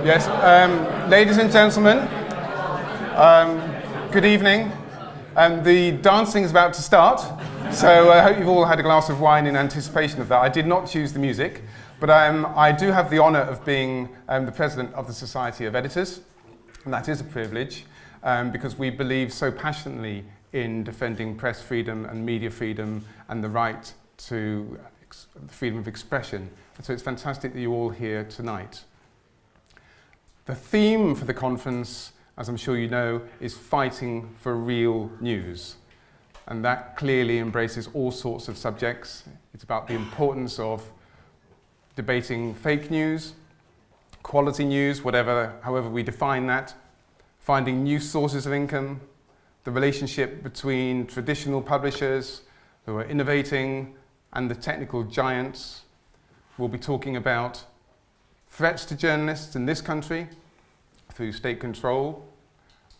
Yes, ladies and gentlemen, good evening. The dancing is about to start, so I hope you've all had a glass of wine in anticipation of that. I did not choose the music, but I do have the honour of being the president of the Society of Editors, and that is a privilege because we believe so passionately in defending press freedom and media freedom and the right to freedom of expression. And so it's fantastic that you're all here tonight. The theme for the conference, as I'm sure you know, is fighting for real news. And that clearly embraces all sorts of subjects. It's about the importance of debating fake news, quality news, however we define that, finding new sources of income, the relationship between traditional publishers who are innovating and the technical giants. We'll be talking about threats to journalists in this country through state control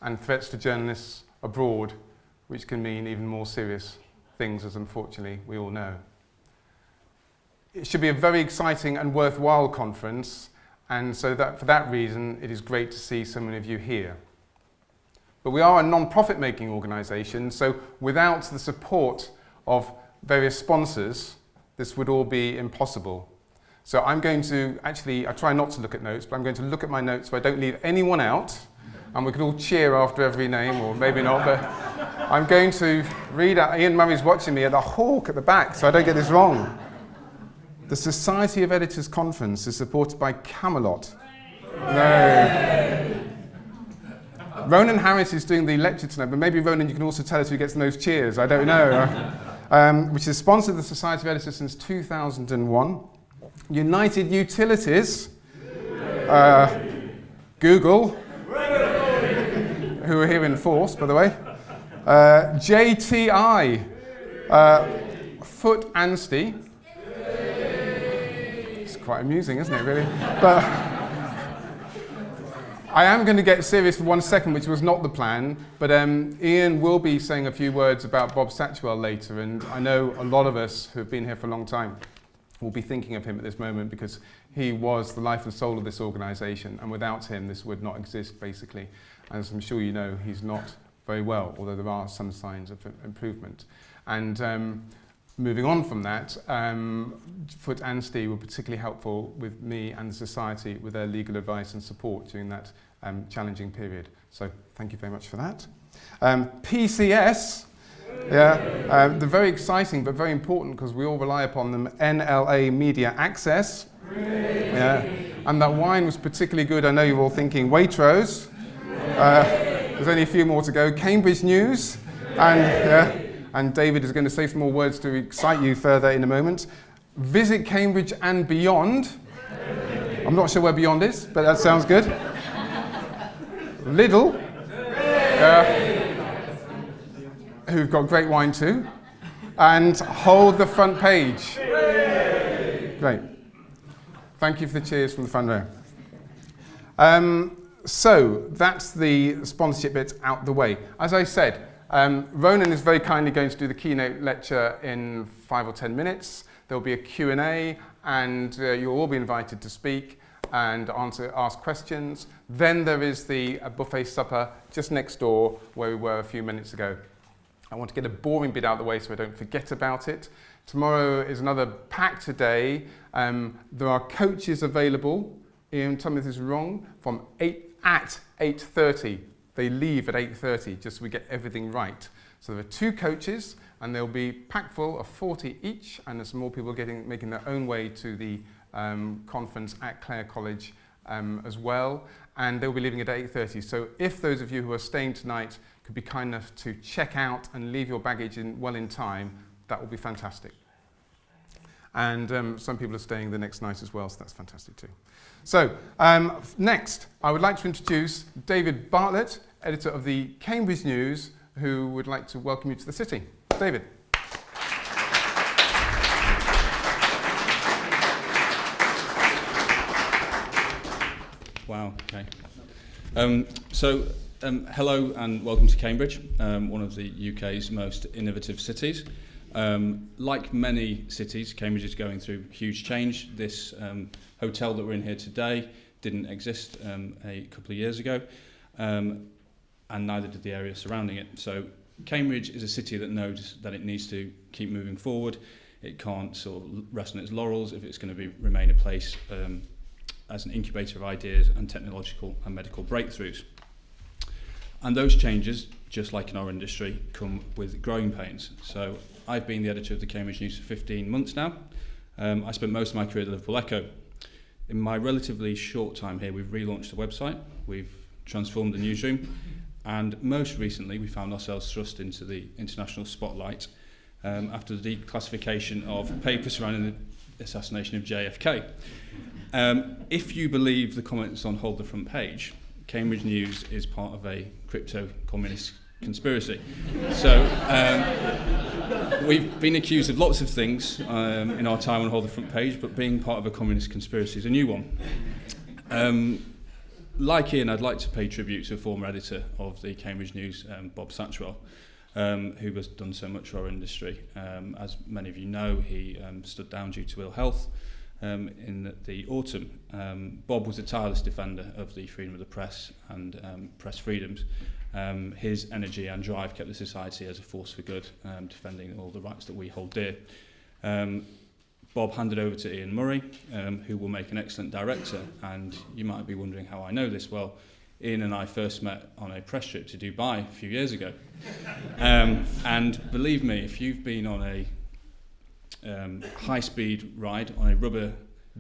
and threats to journalists abroad, which can mean even more serious things, as unfortunately we all know. It should be a very exciting and worthwhile conference, and so for that reason it is great to see so many of you here. But we are a non-profit making organisation, so without the support of various sponsors, this would all be impossible. So I'm going to, I try not to look at notes, but I'm going to look at my notes so I don't leave anyone out, and we could all cheer after every name, or maybe not, but I'm going to read out. Ian Murray's watching me at the hawk at the back, so I don't get this wrong. The Society of Editors Conference is supported by Camelot. No. Ronan Harris is doing the lecture tonight, but maybe Ronan, you can also tell us who gets those cheers, I don't know. Which has sponsored the Society of Editors since 2001. United Utilities, Google, who are here in force, by the way, JTI, Foot Anstey. It's quite amusing, isn't it, really? But I am going to get serious for 1 second, which was not the plan, but Ian will be saying a few words about Bob Satchwell later, and I know a lot of us who have been here for a long time will be thinking of him at this moment because he was the life and soul of this organisation, and without him this would not exist, basically. As I'm sure you know, he's not very well, although there are some signs of improvement. And moving on from that, Foot Anstey were particularly helpful with me and the Society with their legal advice and support during that challenging period. So thank you very much for that. PCS, they're very exciting but very important because we all rely upon them. NLA Media Access. And that wine was particularly good. I know you're all thinking Waitrose. There's only a few more to go. Cambridge News. And David is going to say some more words to excite you further in a moment. Visit Cambridge and Beyond. I'm not sure where Beyond is, but that sounds good. Lidl. Who've got great wine too, and Hold the Front Page. Great. Thank you for the cheers from the front row. So that's the sponsorship bit out the way. As I said, Ronan is very kindly going to do the keynote lecture in 5 or 10 minutes. There'll be a Q&A, and you'll all be invited to speak and ask questions. Then there is the buffet supper just next door where we were a few minutes ago. I want to get a boring bit out of the way so I don't forget about it. Tomorrow is another packed day. There are coaches available. Ian, tell me if this is wrong. At 8:30. They leave at 8:30 just so we get everything right. So there are 2 coaches and they'll be packed full of 40 each, and there's some more people making their own way to the conference at Clare College as well. And they'll be leaving at 8:30. So if those of you who are staying tonight could be kind enough to check out and leave your baggage in time, that would be fantastic. And some people are staying the next night as well, so that's fantastic too. So next, I would like to introduce David Bartlett, editor of the Cambridge News, who would like to welcome you to the city. David. Wow, okay. Hello and welcome to Cambridge, one of the UK's most innovative cities. Like many cities, Cambridge is going through huge change. This hotel that we're in here today didn't exist a couple of years ago, and neither did the area surrounding it. So Cambridge is a city that knows that it needs to keep moving forward. It can't sort of rest on its laurels if it's going to remain a place as an incubator of ideas and technological and medical breakthroughs. And those changes, just like in our industry, come with growing pains. So I've been the editor of the Cambridge News for 15 months now. I spent most of my career at the Liverpool Echo. In my relatively short time here, we've relaunched the website, we've transformed the newsroom, and most recently we found ourselves thrust into the international spotlight after the declassification of papers surrounding the assassination of JFK. If you believe the comments on Hold the Front Page, Cambridge News is part of a crypto-communist conspiracy. So we've been accused of lots of things in our time on Hold the Front Page, but being part of a communist conspiracy is a new one. Like Ian, I'd like to pay tribute to a former editor of the Cambridge News, Bob Satchwell, who has done so much for our industry. As many of you know, he stood down due to ill health in the autumn. Bob was a tireless defender of the freedom of the press and press freedoms. His energy and drive kept the society as a force for good, defending all the rights that we hold dear. Bob handed over to Ian Murray, who will make an excellent director, and you might be wondering how I know this. Well, Ian and I first met on a press trip to Dubai a few years ago. And believe me, if you've been on a high-speed ride on a rubber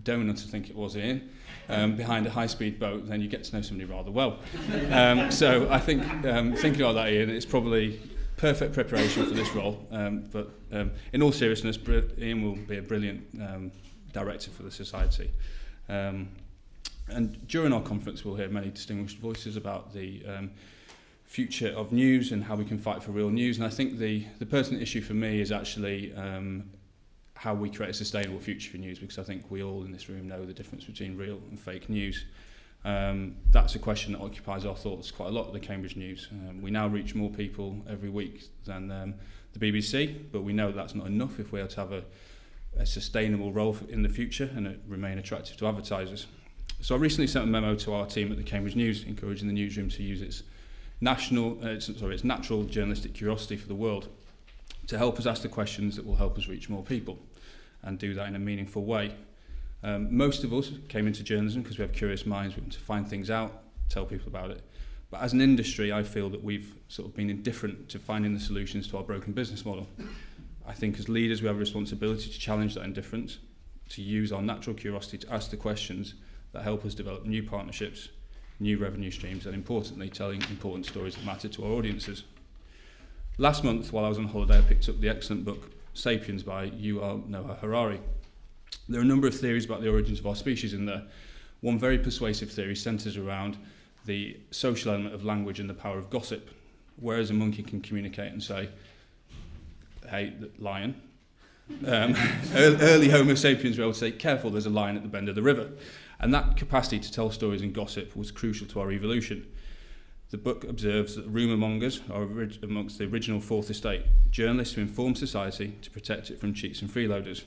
donut, I think it was, Ian, behind a high-speed boat, then you get to know somebody rather well. So I think, thinking about that, Ian, it's probably perfect preparation for this role. But in all seriousness, Ian will be a brilliant director for the society. And during our conference, we'll hear many distinguished voices about the future of news and how we can fight for real news. And I think the pertinent issue for me is actually how we create a sustainable future for news, because I think we all in this room know the difference between real and fake news. That's a question that occupies our thoughts quite a lot at the Cambridge News. We now reach more people every week than the BBC, but we know that's not enough if we are to have a sustainable role in the future and remain attractive to advertisers. So I recently sent a memo to our team at the Cambridge News encouraging the newsroom to use its natural journalistic curiosity for the world to help us ask the questions that will help us reach more people and do that in a meaningful way. Most of us came into journalism because we have curious minds, we want to find things out, tell people about it. But as an industry, I feel that we've sort of been indifferent to finding the solutions to our broken business model. I think as leaders, we have a responsibility to challenge that indifference, to use our natural curiosity to ask the questions that help us develop new partnerships, new revenue streams, and importantly, telling important stories that matter to our audiences. Last month, while I was on holiday, I picked up the excellent book Sapiens by Yuval Noah Harari. There are a number of theories about the origins of our species in there. One very persuasive theory centres around the social element of language and the power of gossip. Whereas a monkey can communicate and say, hey, lion, early Homo sapiens were able to say, careful, there's a lion at the bend of the river. And that capacity to tell stories and gossip was crucial to our evolution. The book observes that rumour mongers are amongst the original Fourth Estate, journalists who inform society to protect it from cheats and freeloaders.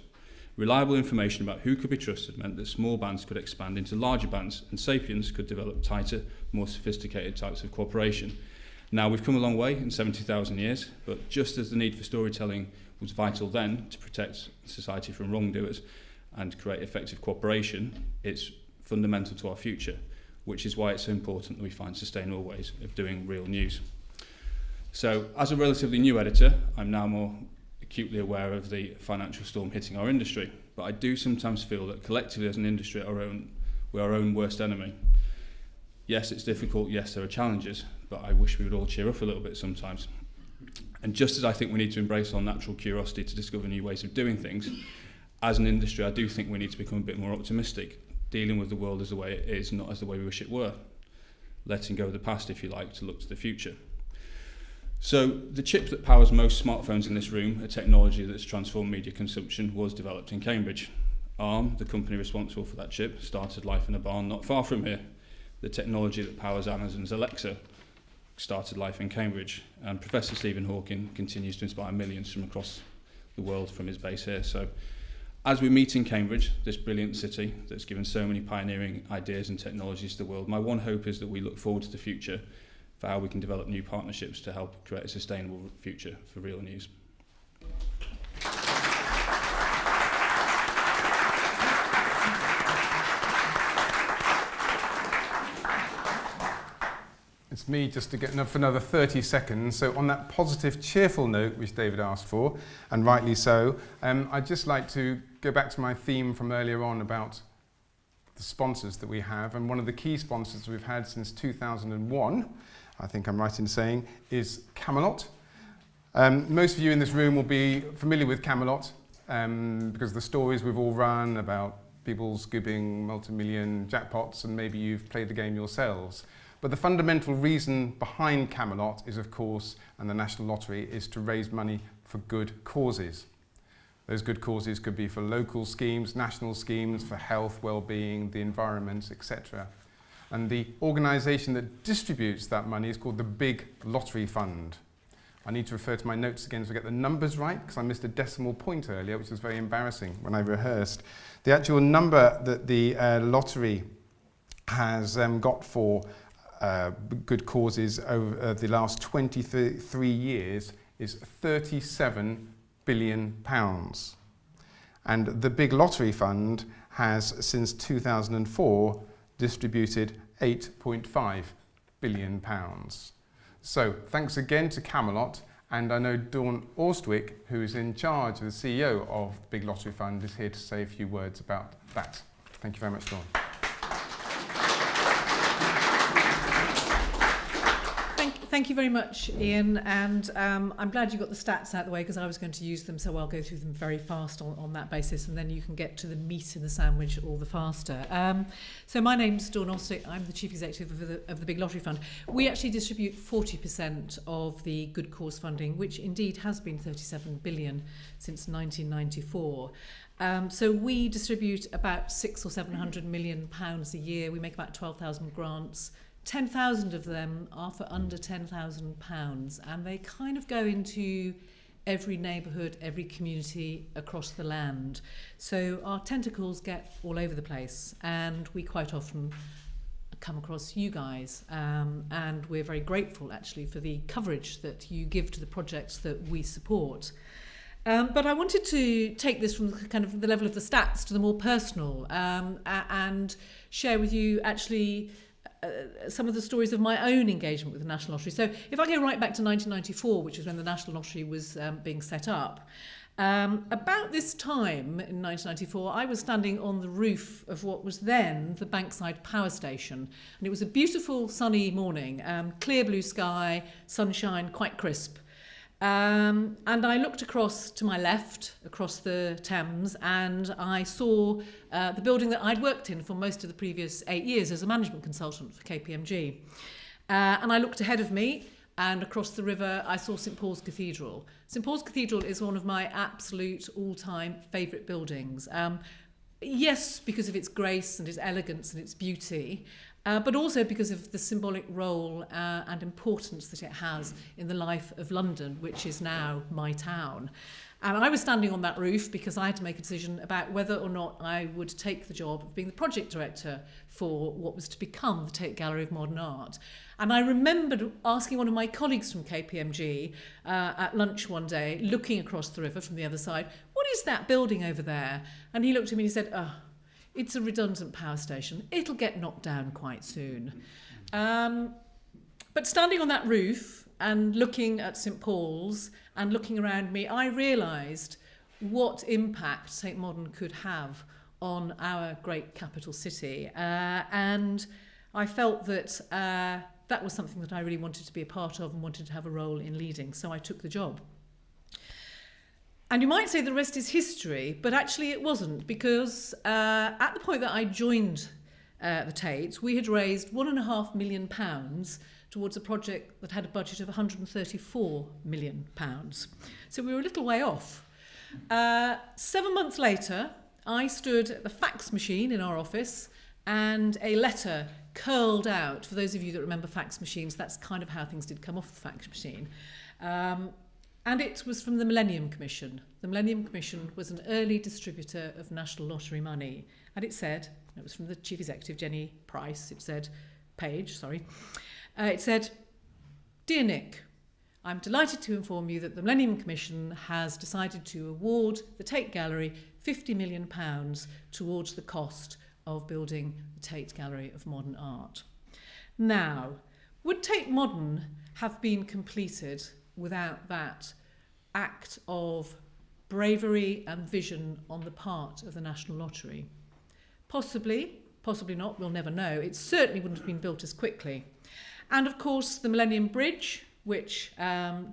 Reliable information about who could be trusted meant that small bands could expand into larger bands, and sapiens could develop tighter, more sophisticated types of cooperation. Now, we've come a long way in 70,000 years, but just as the need for storytelling was vital then to protect society from wrongdoers and create effective cooperation, it's fundamental to our future, which is why it's so important that we find sustainable ways of doing real news. So, as a relatively new editor, I'm now more acutely aware of the financial storm hitting our industry, but I do sometimes feel that collectively as an industry we're our own worst enemy. Yes, it's difficult, yes, there are challenges, but I wish we would all cheer up a little bit sometimes. And just as I think we need to embrace our natural curiosity to discover new ways of doing things, as an industry, I do think we need to become a bit more optimistic, dealing with the world as the way it is, not as the way we wish it were. Letting go of the past, if you like, to look to the future. So the chip that powers most smartphones in this room, a technology that's transformed media consumption, was developed in Cambridge. Arm, the company responsible for that chip, started life in a barn not far from here. The technology that powers Amazon's Alexa started life in Cambridge. And Professor Stephen Hawking continues to inspire millions from across the world from his base here. So As we meet in Cambridge, this brilliant city that's given so many pioneering ideas and technologies to the world, my one hope is that we look forward to the future for how we can develop new partnerships to help create a sustainable future for Real News. It's me just to get enough for another 30 seconds. So on that positive, cheerful note, which David asked for, and rightly so, I'd just like to go back to my theme from earlier on about the sponsors that we have. And one of the key sponsors we've had since 2001, I think I'm right in saying, is Camelot. Most of you in this room will be familiar with Camelot because the stories we've all run about people scooping multi-million jackpots, and maybe you've played the game yourselves. But the fundamental reason behind Camelot is, of course, and the National Lottery, is to raise money for good causes. Those good causes could be for local schemes, national schemes, for health, well-being, the environment, etc. And the organisation that distributes that money is called the Big Lottery Fund. I need to refer to my notes again to get the numbers right, because I missed a decimal point earlier, which was very embarrassing when I rehearsed. The actual number that the lottery has got for good causes over the last 23 years is £37 billion. And the Big Lottery Fund has, since 2004, distributed £8.5 billion. So thanks again to Camelot, and I know Dawn Orstwick, who is in charge of the CEO of the Big Lottery Fund, is here to say a few words about that. Thank you very much, Dawn. Thank you very much, Ian, and I'm glad you got the stats out of the way, because I was going to use them, so I'll go through them very fast on that basis, and then you can get to the meat in the sandwich all the faster. So my name's Dawn Orstwick. I'm the Chief Executive of the Big Lottery Fund. We actually distribute 40% of the good cause funding, which indeed has been 37 billion since 1994. So we distribute about 600 or 700 million pounds a year. We make about 12,000 grants. 10,000 of them are for under £10,000, and they kind of go into every neighbourhood, every community across the land. So our tentacles get all over the place, and we quite often come across you guys, and we're very grateful actually for the coverage that you give to the projects that we support. But I wanted to take this from kind of the level of the stats to the more personal, and share with you actually some of the stories of my own engagement with the National Lottery. So if I go right back to 1994, which is when the National Lottery was being set up, about this time in 1994, I was standing on the roof of what was then the Bankside Power Station. And it was a beautiful sunny morning, clear blue sky, sunshine, quite crisp. And I looked across to my left, across the Thames, and I saw the building that I'd worked in for most of the previous 8 years as a management consultant for KPMG. And I looked ahead of me, and across the river I saw St Paul's Cathedral. St Paul's Cathedral is one of my absolute all-time favourite buildings. Yes, because of its grace and its elegance and its beauty, but also because of the symbolic role and importance that it has in the life of London, which is now my town. And I was standing on that roof because I had to make a decision about whether or not I would take the job of being the project director for what was to become the Tate Gallery of Modern Art. And I remembered asking one of my colleagues from KPMG at lunch one day, looking across the river from the other side, "What is that building over there?" And he looked at me and he said, "Oh, it's a redundant power station. It'll get knocked down quite soon." But standing on that roof and looking at St Paul's and looking around me, I realised what impact St Modern could have on our great capital city. And I felt that that was something that I really wanted to be a part of and wanted to have a role in leading. So I took the job. And you might say the rest is history, but actually it wasn't, because at the point that I joined the Tate, we had raised £1.5 million towards a project that had a budget of £134 million. So we were a little way off. 7 months later, I stood at the fax machine in our office, and a letter curled out. For those of you that remember fax machines, that's kind of how things did come off the fax machine. And it was from the Millennium Commission. The Millennium Commission was an early distributor of National Lottery money. And it said, it was from the Chief Executive, Jenny Price, it said, it said, "Dear Nick, I'm delighted to inform you that the Millennium Commission has decided to award the Tate Gallery £50 million towards the cost of building the Tate Gallery of Modern Art." Now, would Tate Modern have been completed without that act of bravery and vision on the part of the National Lottery? Possibly, possibly not, we'll never know. It certainly wouldn't have been built as quickly. And of course, the Millennium Bridge, which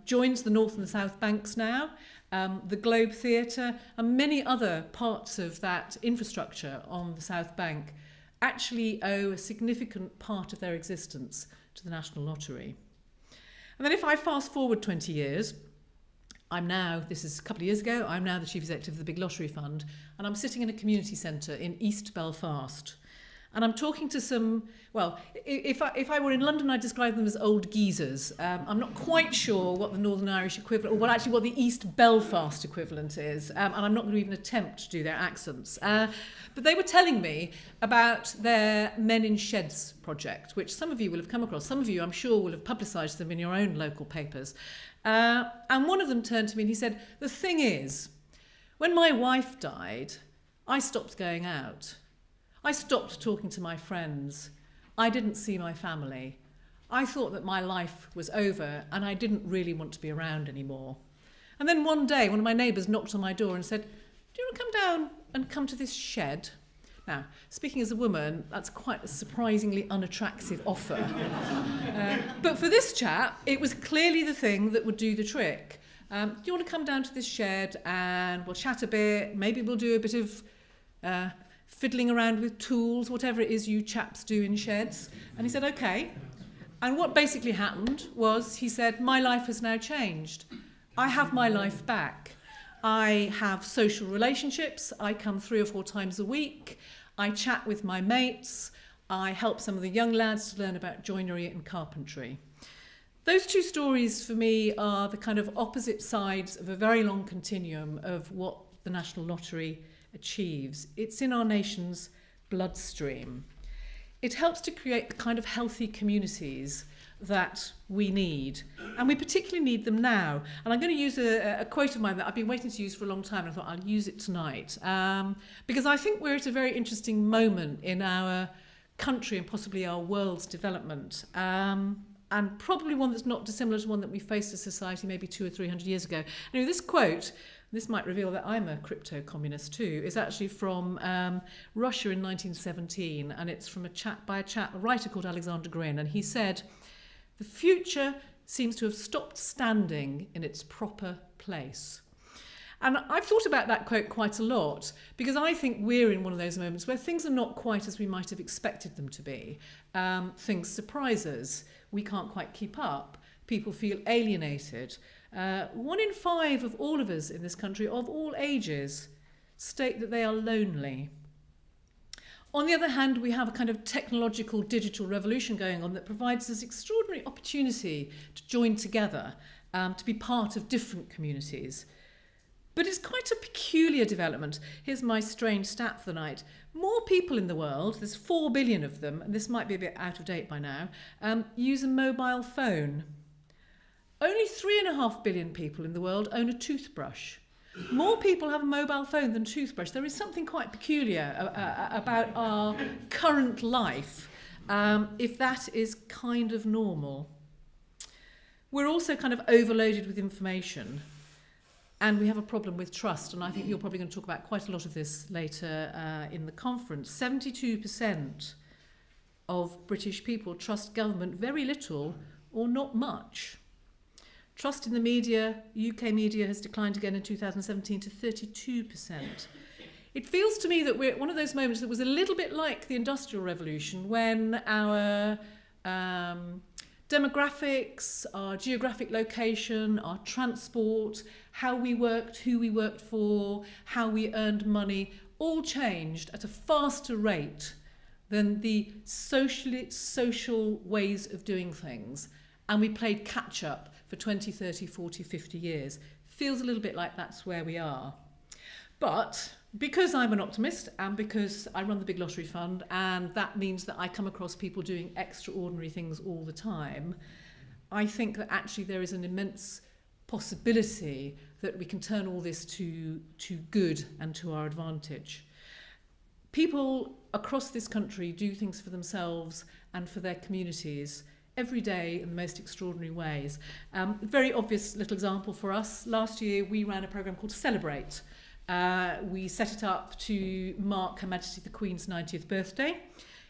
joins the North and the South Banks now, the Globe Theatre, and many other parts of that infrastructure on the South Bank actually owe a significant part of their existence to the National Lottery. And then if I fast forward 20 years, this is a couple of years ago, I'm now the Chief Executive of the Big Lottery Fund, and I'm sitting in a community centre in East Belfast. And I'm talking to some, well, if I were in London, I'd describe them as old geezers. I'm not quite sure what the Northern Irish equivalent, or what the East Belfast equivalent is, and I'm not going to even attempt to do their accents. But they were telling me about their Men in Sheds project, which some of you will have come across. Some of you, I'm sure, will have publicised them in your own local papers. And one of them turned to me and he said, "The thing is, when my wife died, I stopped going out. I stopped talking to my friends. I didn't see my family. I thought that my life was over and I didn't really want to be around anymore. And then one day, one of my neighbours knocked on my door and said, 'Do you want to come down and come to this shed?' Now, speaking as a woman, that's quite a surprisingly unattractive offer. But for this chap, it was clearly the thing that would do the trick. Do you want to come down to this shed and we'll chat a bit, maybe we'll do a bit of fiddling around with tools, whatever it is you chaps do in sheds?" And he said, "Okay." And what basically happened was he said, "My life has now changed. I have my life back. I have social relationships. I come 3 or 4 times a week. I chat with my mates. I help some of the young lads to learn about joinery and carpentry." Those two stories for me are the kind of opposite sides of a very long continuum of what the National Lottery achieves. It's in our nation's bloodstream. It helps to create the kind of healthy communities that we need, and we particularly need them now. And I'm going to use a quote of mine that I've been waiting to use for a long time, and I thought I'll use it tonight, because I think we're at a very interesting moment in our country and possibly our world's development, and probably one that's not dissimilar to one that we faced as society maybe 200 or 300 years ago. Now, this quote, this might reveal that I'm a crypto-communist too, is actually from Russia in 1917, and it's from a writer called Alexander Grin, and he said, "The future seems to have stopped standing in its proper place." And I've thought about that quote quite a lot, because I think we're in one of those moments where things are not quite as we might have expected them to be. Things surprise us. We can't quite keep up. People feel alienated. 1 in 5 of all of us in this country, of all ages, state that they are lonely. On the other hand, we have a kind of technological digital revolution going on that provides us extraordinary opportunity to join together, to be part of different communities. But it's quite a peculiar development. Here's my strange stat for the night. More people in the world, there's 4 billion of them, and this might be a bit out of date by now, use a mobile phone. Only 3.5 billion people in the world own a toothbrush. More people have a mobile phone than a toothbrush. There is something quite peculiar about our current life, if that is kind of normal. We're also kind of overloaded with information, and we have a problem with trust, and I think you're probably going to talk about quite a lot of this later in the conference. 72% of British people trust government very little or not much. Trust in the media, UK media, has declined again in 2017 to 32%. It feels to me that we're at one of those moments that was a little bit like the Industrial Revolution, when our demographics, our geographic location, our transport, how we worked, who we worked for, how we earned money, all changed at a faster rate than the social ways of doing things. And we played catch up for 20, 30, 40, 50 years. Feels a little bit like that's where we are. But because I'm an optimist and because I run the Big Lottery Fund, and that means that I come across people doing extraordinary things all the time, I think that actually there is an immense possibility that we can turn all this to good and to our advantage. People across this country do things for themselves and for their communities every day in the most extraordinary ways. Very obvious little example for us. Last year we ran a programme called Celebrate. We set it up to mark Her Majesty the Queen's 90th birthday.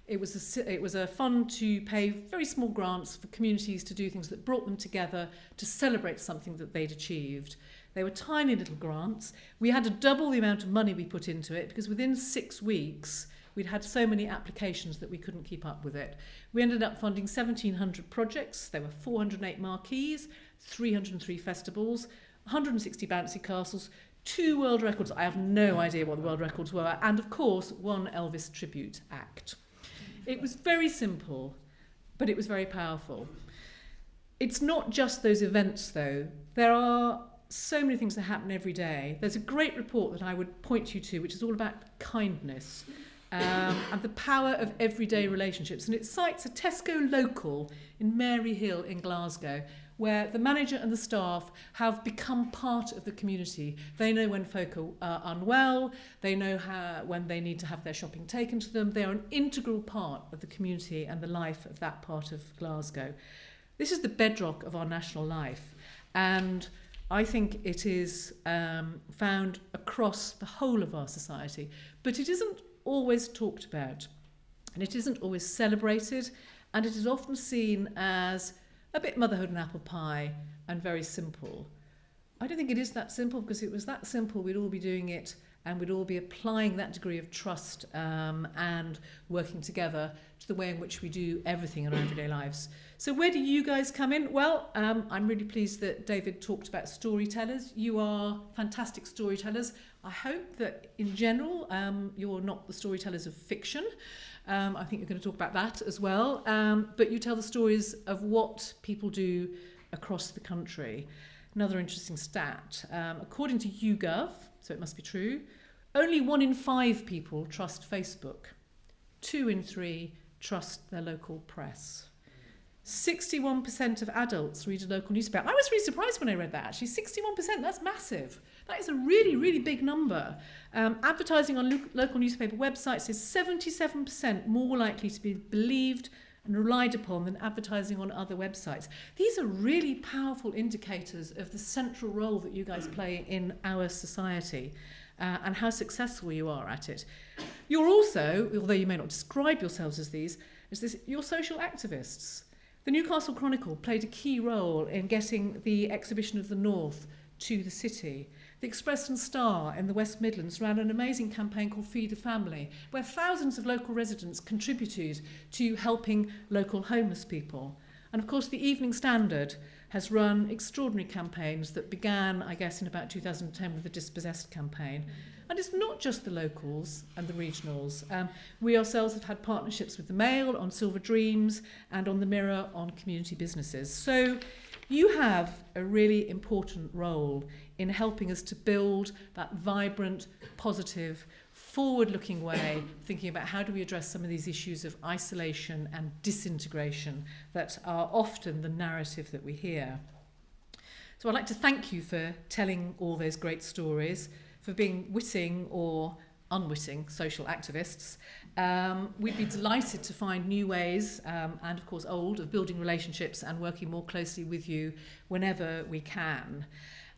It was a fund to pay very small grants for communities to do things that brought them together to celebrate something that they'd achieved. They were tiny little grants. We had to double the amount of money we put into it because within 6 weeks we'd had so many applications that we couldn't keep up with it. We ended up funding 1,700 projects. There were 408 marquees, 303 festivals, 160 bouncy castles, 2 world records. I have no idea what the world records were. And of course, 1 Elvis tribute act. It was very simple, but it was very powerful. It's not just those events, though. There are so many things that happen every day. There's a great report that I would point you to, which is all about kindness and the power of everyday relationships. And it cites a Tesco local in Maryhill in Glasgow, where the manager and the staff have become part of the community. They know when folk are unwell, they know when they need to have their shopping taken to them. They are an integral part of the community and the life of that part of Glasgow. This is the bedrock of our national life, and I think it is found across the whole of our society, but it isn't always talked about, and it isn't always celebrated, and it is often seen as a bit motherhood and apple pie and very simple. I don't think it is that simple, because if it was that simple, we'd all be doing it and we'd all be applying that degree of trust and working together to the way in which we do everything in our everyday lives. So where do you guys come in? Well, I'm really pleased that David talked about storytellers. You are fantastic storytellers. I hope that in general you're not the storytellers of fiction. I think you're going to talk about that as well. But you tell the stories of what people do across the country. Another interesting stat. According to YouGov, so it must be true, only 1 in 5 people trust Facebook. 2 in 3 trust their local press. 61% of adults read a local newspaper. I was really surprised when I read that, actually. 61%, that's massive. That is a really, really big number. Advertising on local newspaper websites is 77% more likely to be believed and relied upon than advertising on other websites. These are really powerful indicators of the central role that you guys play in our society and how successful you are at it. You're also, although you may not describe yourselves as these, you're social activists. The Newcastle Chronicle played a key role in getting the Exhibition of the North to the city. The Express and Star in the West Midlands ran an amazing campaign called Feed the Family, where thousands of local residents contributed to helping local homeless people. And of course, the Evening Standard has run extraordinary campaigns that began, I guess, in about 2010 with the Dispossessed campaign. And it's not just the locals and the regionals. We ourselves have had partnerships with the Mail on Silver Dreams and on the Mirror on community businesses. So you have a really important role in helping us to build that vibrant, positive, forward-looking way, thinking about how do we address some of these issues of isolation and disintegration that are often the narrative that we hear. So I'd like to thank you for telling all those great stories, for being witting or unwitting social activists. We'd be delighted to find new ways, and of course old, of building relationships and working more closely with you whenever we can.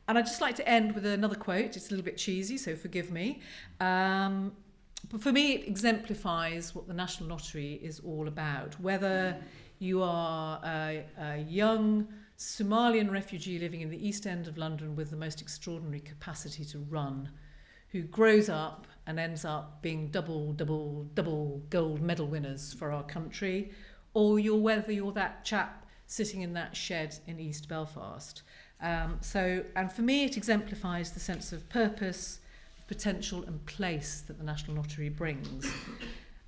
And I'd just like to end with another quote. It's a little bit cheesy, so forgive me. But for me, it exemplifies what the National Lottery is all about. Whether you are a young Somalian refugee living in the East End of London with the most extraordinary capacity to run, who grows up and ends up being double gold medal winners for our country, or whether you're that chap sitting in that shed in East Belfast. And for me, it exemplifies the sense of purpose, potential and place that the National Lottery brings.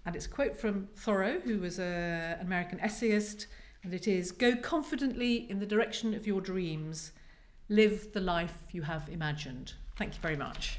And it's a quote from Thoreau, who was an American essayist And it is, go confidently in the direction of your dreams. Live the life you have imagined. Thank you very much.